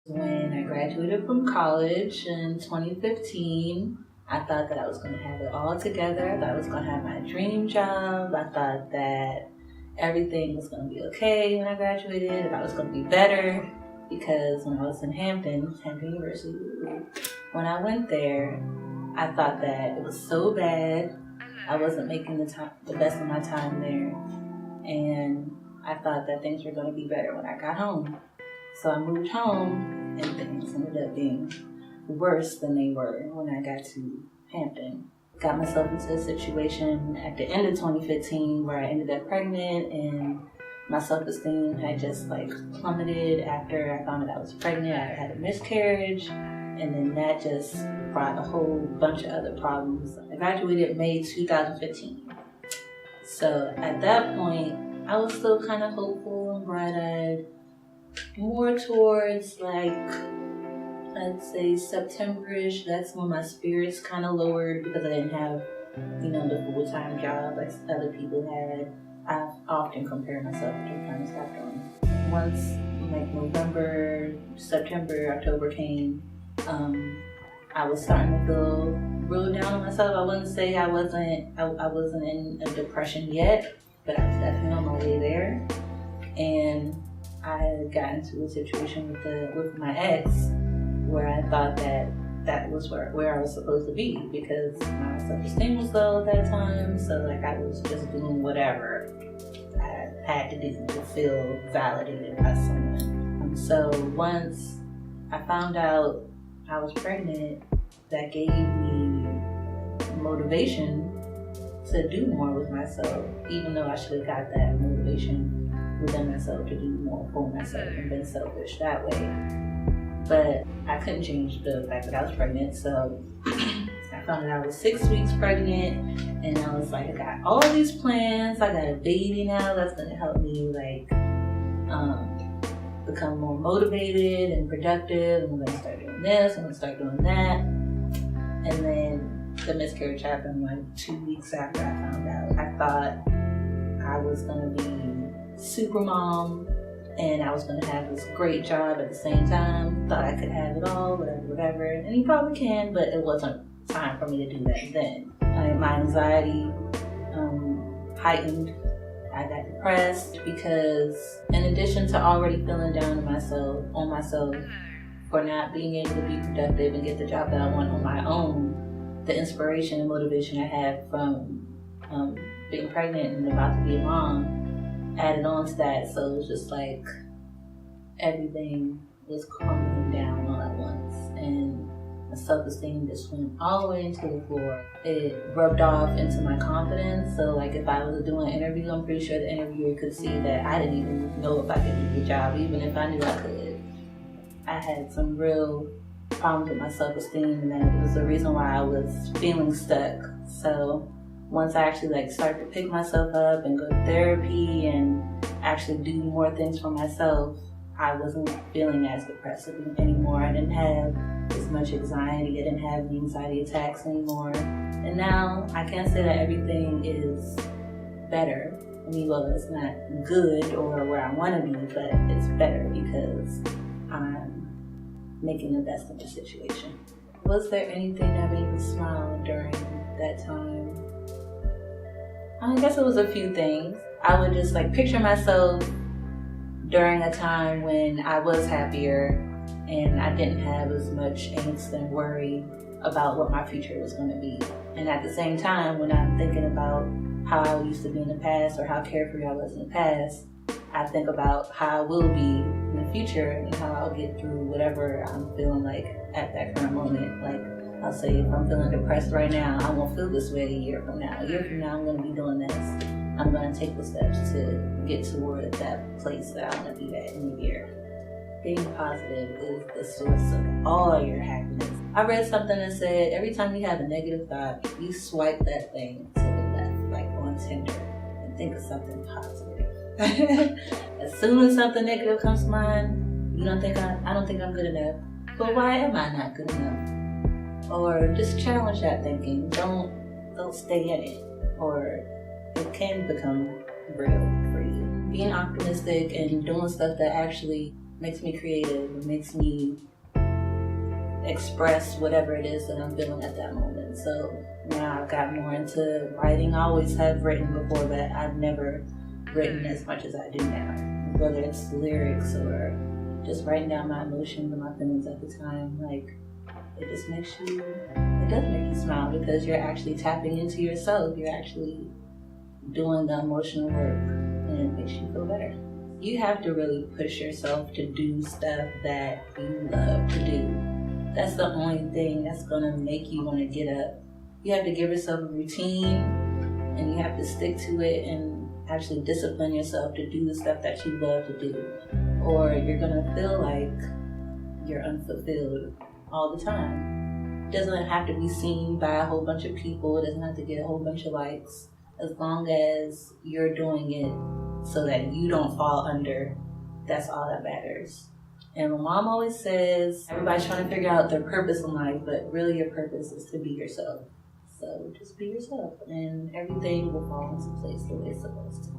When I graduated from college in 2015, I thought that I was going to have it all together. I thought I was going to have my dream job. I thought that everything was going to be okay when I graduated. I thought it was going to be better because when I was in Hampton University, when I went there, I thought that it was so bad. I wasn't making the best of my time there. And I thought that things were going to be better when I got home. So I moved home, and things ended up being worse than they were when I got to Hampton. Got myself into a situation at the end of 2015 where I ended up pregnant, and my self-esteem had just plummeted after I found out I was pregnant. I had a miscarriage, and then that just brought a whole bunch of other problems. I graduated May 2015. So at that point, I was still kind of hopeful and bright-eyed. More towards I'd say September-ish. That's when my spirits kind of lowered because I didn't have, the full-time job like other people had. I often compare myself to kind of stop doing. Once November, September, October came, I was starting to feel real down on myself. I wouldn't say I wasn't in a depression yet, but I was definitely on my way there. And I got into a situation with my ex where I thought that was where I was supposed to be because my self-esteem was low at that time. So I was just doing whatever I had to do to feel validated by someone. So once I found out I was pregnant, that gave me motivation to do more with myself, even though I should have got that motivation within myself to do more for myself and been selfish that way. But I couldn't change the fact that I was pregnant, so I found out I was 6 weeks pregnant, and I was I got all these plans. I got a baby now that's gonna help me become more motivated and productive. I'm gonna start doing this, I'm gonna start doing that. And then the miscarriage happened 2 weeks after I found out. I thought I was gonna be super mom and I was going to have this great job at the same time. Thought I could have it all, whatever. And you probably can, but it wasn't time for me to do that then. My anxiety heightened. I got depressed because in addition to already feeling down on myself for not being able to be productive and get the job that I want on my own, the inspiration and motivation I had from being pregnant and about to be a mom added on to that, so it was just everything was crumbling down all at once, and my self-esteem just went all the way into the floor. It rubbed off into my confidence, so if I was doing an interview, I'm pretty sure the interviewer could see that I didn't even know if I could do the job, even if I knew I could. I had some real problems with my self-esteem, and that was the reason why I was feeling stuck. So once I actually start to pick myself up and go to therapy and actually do more things for myself, I wasn't feeling as depressed anymore. I didn't have as much anxiety. I didn't have the anxiety attacks anymore. And now I can't say that everything is better. It's not good or where I want to be, but it's better because I'm making the best of the situation. Was there anything that made me smile during that time? I guess it was a few things. I would just picture myself during a time when I was happier and I didn't have as much angst and worry about what my future was going to be. And at the same time, when I'm thinking about how I used to be in the past or how carefree I was in the past, I think about how I will be in the future and how I'll get through whatever I'm feeling at that current moment. I'll say if I'm feeling depressed right now, I won't feel this way a year from now. A year from now, I'm going to be doing this. I'm going to take the steps to get toward that place that I want to be at in a year. Being positive is the source of all your happiness. I read something that said every time you have a negative thought, you swipe that thing to the left, on Tinder, and think of something positive. As soon as something negative comes to mind, I don't think I'm good enough. But why am I not good enough? Or just challenge that thinking. Don't stay in it, or it can become real for you. Being optimistic and doing stuff that actually makes me creative. It makes me express whatever it is that I'm feeling at that moment. So now I've got more into writing. I always have written before, but I've never written as much as I do now. Whether it's lyrics or just writing down my emotions and my feelings at the time, like it does make you smile because you're actually tapping into yourself. You're actually doing the emotional work and it makes you feel better. You have to really push yourself to do stuff that you love to do. That's the only thing that's gonna make you wanna get up. You have to give yourself a routine and you have to stick to it and actually discipline yourself to do the stuff that you love to do. Or you're gonna feel like you're unfulfilled all the time. It doesn't have to be seen by a whole bunch of people. It doesn't have to get a whole bunch of likes. As long as you're doing it so that you don't fall under, that's all that matters. And my mom always says, everybody's trying to figure out their purpose in life, but really your purpose is to be yourself. So just be yourself and everything will fall into place the way it's supposed to.